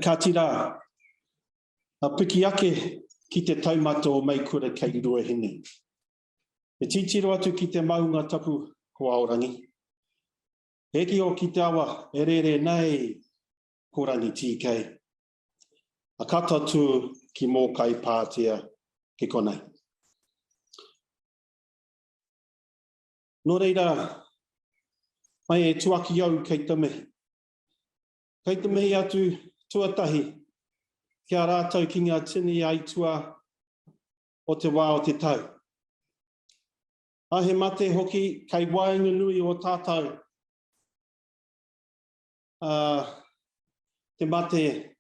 Ka tira, piki ake ki te taumato mai kura kei rua hene. E titiro atu ki te maunga tapu ko Aorangi. Eki o ki te awa, e rere nei korangi TK. A kata tu ki mōkai pātia ki konei. Nō reira, mai e tuaki au kei te mihi. Kei te mihi atu tuatahi, kia rātou ki ngā tini aitua o te wā o te tau. Ahe mate hoki kei waenga nui o tātou. Te mate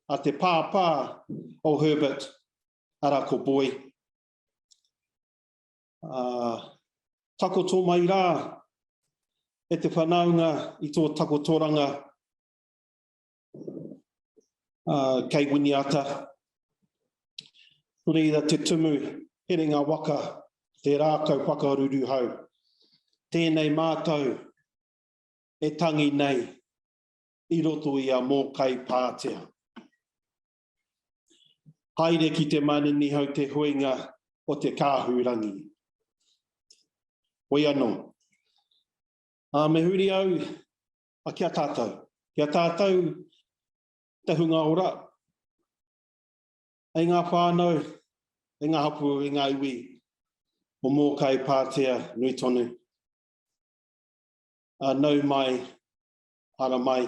a te pāpā o Herbert ara ko boi. Tako tō mai rā e te whanaunga i tō takotoranga kei winiata. Reira te tumu, here ngā waka, te rākau whakaruru hau. Tēnei mātou e tangi nei i roto i a mōkai pātea. Haere ki te manini hau te huinga o te kāhurangi. Oi anō. Me huri au a kia tātou. Kia tātou te hunga ora. E ngā whānau, e ngā hapu, e ngā iwi o mōkai pātea nui tonu. Nau mai, ara mai,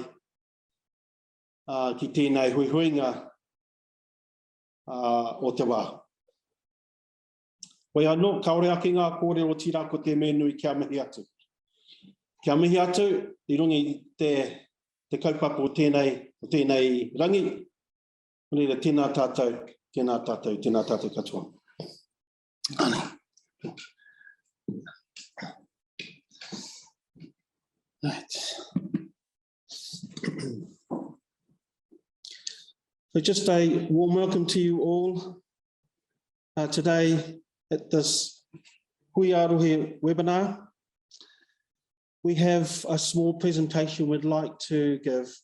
ki tēnei huihuinga o te wā. Oi anō, kaore ake ngā kore o tirako te menui kia mihi atu. Kia mihi atu, i rungi te kaupapa o tēnei rangi. Nera, tēnā tātou, tēnā tātou, tēnā tātou katoa. Ana. Right. So just a warm welcome to you all today at this Rohe webinar. We have a small presentation we'd like to give,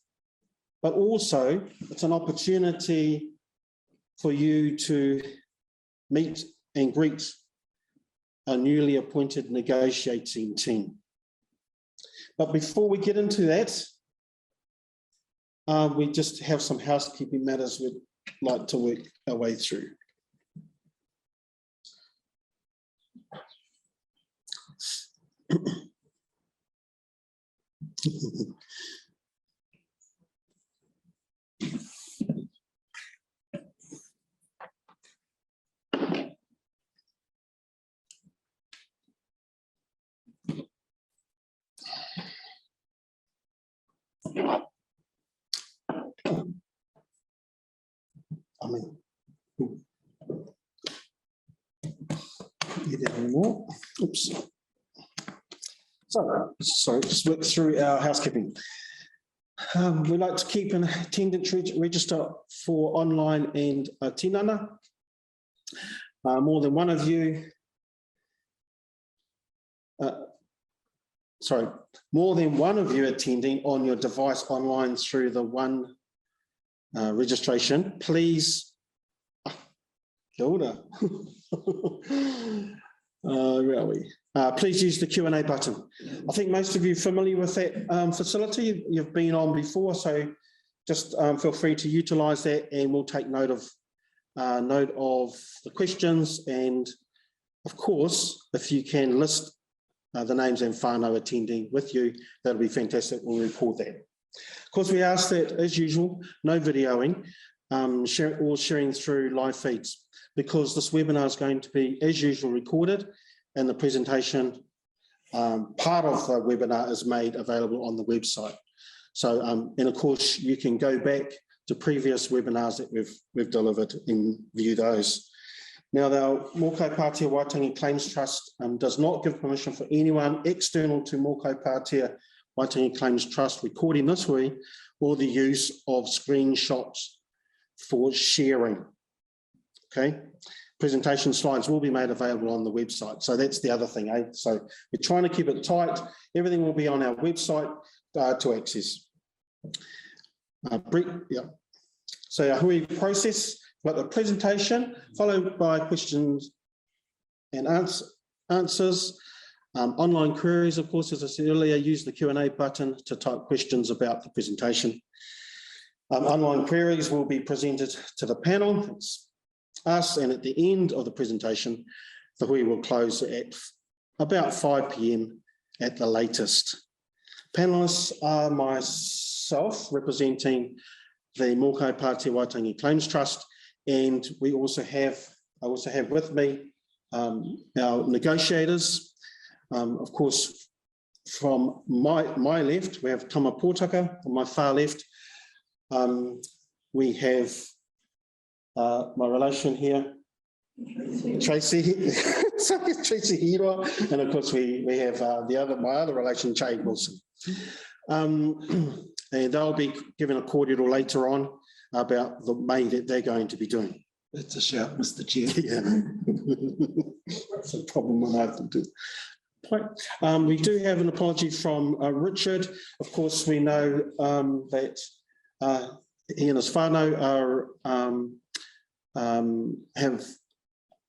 but also it's an opportunity for you to meet and greet a newly appointed negotiating team. But before we get into that, we just have some housekeeping matters we'd like to work our way through. Get any more? Oops. So, sorry, just work through our housekeeping. We like to keep an attendance register for online and tinana. More than one of you, attending on your device online through the one registration, please. Kia ora. Where are we? Please use the Q&A button. I think most of you are familiar with that facility. You've been on before, so just feel free to utilise that, and we'll take note of the questions. And of course, if you can list the names and whānau attending with you, that'll be fantastic. We'll record that. Of course, we ask that, as usual, no videoing, or sharing through live feeds, because this webinar is going to be, as usual, recorded, and the presentation, part of the webinar is made available on the website. So, and of course, you can go back to previous webinars that we've delivered and view those. Now, the Mōkai Pātea Waitangi Claims Trust does not give permission for anyone external to Mōkai Pātea Waitangi Claims Trust recording this hui, or the use of screenshots for sharing. Okay, presentation slides will be made available on the website. So that's the other thing, eh? So we're trying to keep it tight. Everything will be on our website to access. Yeah. So our hui process, like the presentation, followed by questions and answers. Online queries, of course, as I said earlier, use the Q&A button to type questions about the presentation. Online queries will be presented to the panel, it's us, and at the end of the presentation, the hui will close at about 5 p.m. at the latest. Panelists are myself, representing the Mōkai Pātea Waitangi Claims Trust, and I also have with me our negotiators. Of course, from my left, we have Tama Pōtaka. On my far left, we have my relation here, Tracy, Tracy Hiro, and of course we have my other relation, Jade Wilson. And they'll be giving a cordial later on about the May that they're going to be doing. That's a shout, Mr. Chair. Yeah. That's a problem when I have to do. We do have an apology from Richard. Of course, we know that he and his whānau have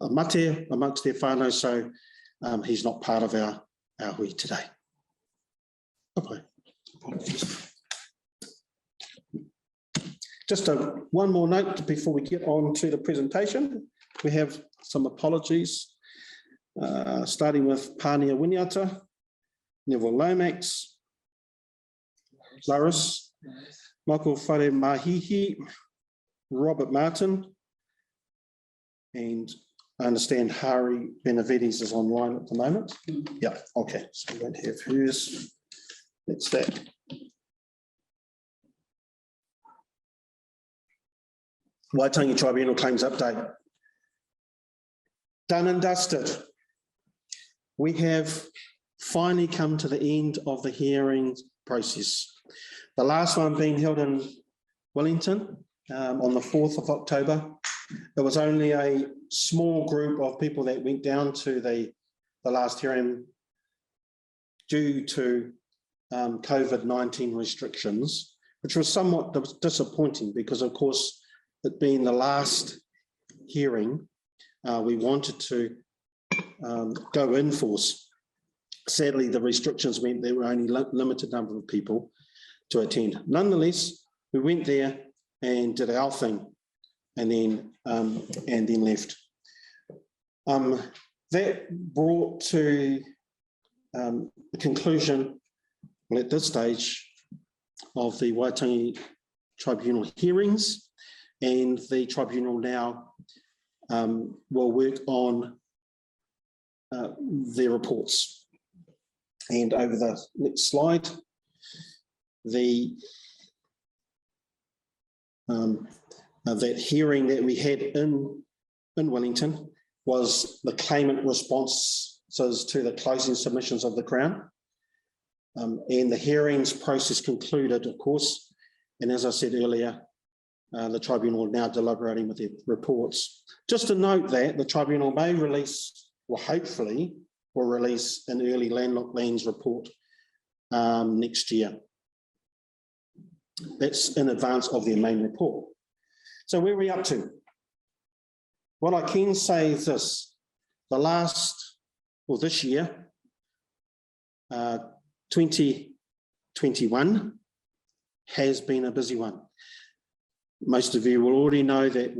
a mate amongst their whānau, so he's not part of our hui today. Okay. Just one more note before we get on to the presentation. We have some apologies. Starting with Pānia Winiata, Neville Lomax, Laris, Michael Whare Mahihi, Robert Martin, and I understand Hari Benavides is online at the moment. Yeah, okay, so we won't have hers. That's that. Waitangi Tribunal Claims Update. Done and dusted. We have finally come to the end of the hearing process. The last one being held in Wellington on the 4th of October. There was only a small group of people that went down to the last hearing due to COVID-19 restrictions, which was somewhat disappointing because, of course, it being the last hearing, we wanted to go in force. Sadly, the restrictions meant there were only limited number of people to attend. Nonetheless, we went there and did our thing, and then left. That brought to the conclusion, well, at this stage, of the Waitangi Tribunal hearings, and the tribunal now will work on their reports. And over the next slide, that hearing that we had in Wellington was the claimant responses to the closing submissions of the Crown. And the hearings process concluded, of course, and as I said earlier, the tribunal are now deliberating with their reports. Just to note that the tribunal may release, or hopefully will release, an early landlocked lands report next year. That's in advance of their main report. So where are we up to? What I can say is this: this year, 2021 has been a busy one. Most of you will already know that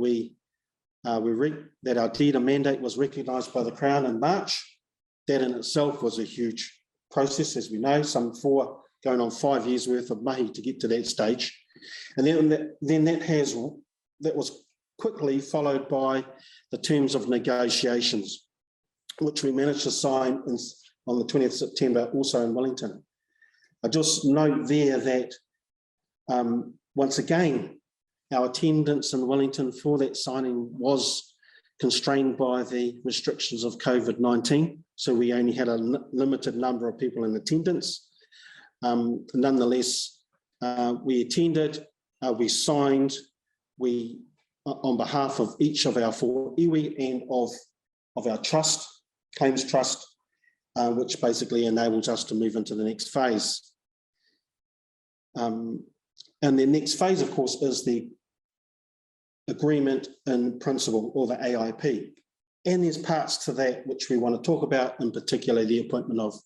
that our deed of mandate was recognised by the Crown in March. That in itself was a huge process, as we know, going on 5 years worth of mahi to get to that stage. And then that was quickly followed by the terms of negotiations, which we managed to sign on the 20th of September, also in Wellington. I just note there that once again, our attendance in Wellington for that signing was constrained by the restrictions of COVID-19. So we only had a limited number of people in attendance. Nonetheless, we attended, we signed, on behalf of each of our 4 iwi and of our trust, claims trust, which basically enables us to move into the next phase. And the next phase, of course, is the agreement in principle, or the AIP. And there's parts to that which we want to talk about, in particular the appointment of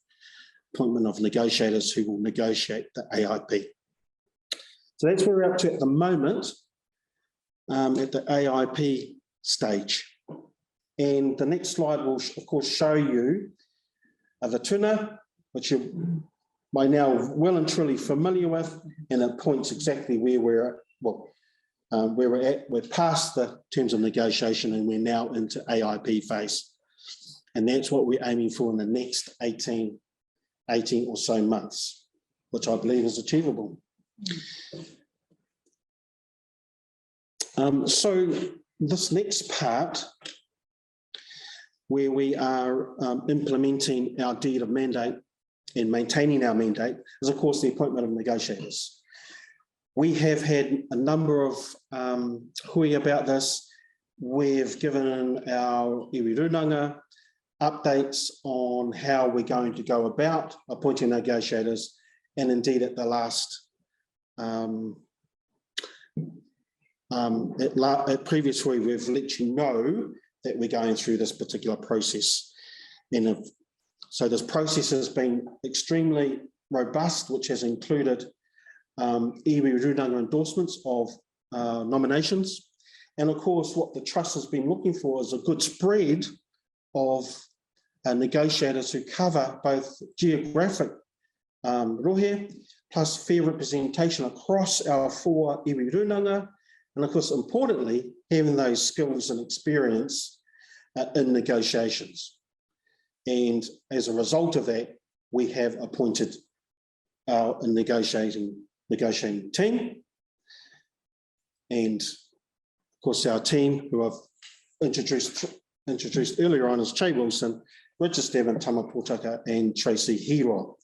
negotiators who will negotiate the AIP. So that's where we're up to at the moment, at the AIP stage. And the next slide will, of course, show you the tuna, which you're by now well and truly familiar with, and it points exactly where we're at. Well, where we're at. We're past the terms of negotiation and we're now into AIP phase. And that's what we're aiming for in the next 18 or so months, which I believe is achievable. So this next part, where we are implementing our deed of mandate and maintaining our mandate, is of course the appointment of negotiators. We have had a number of hui about this. We've given our iwi runanga updates on how we're going to go about appointing negotiators, and indeed at the last, at previous hui, we've let you know that we're going through this particular process. And so this process has been extremely robust, which has included iwi runanga endorsements of nominations. And of course, what the Trust has been looking for is a good spread of negotiators who cover both geographic rohe, plus fair representation across our 4 iwi runanga, and of course, importantly, having those skills and experience in negotiations. And as a result of that, we have appointed our negotiating team. And of course, our team, who I've introduced earlier on, is Che Wilson, Richard Steven, Tama Potaka, and Tracy Hero.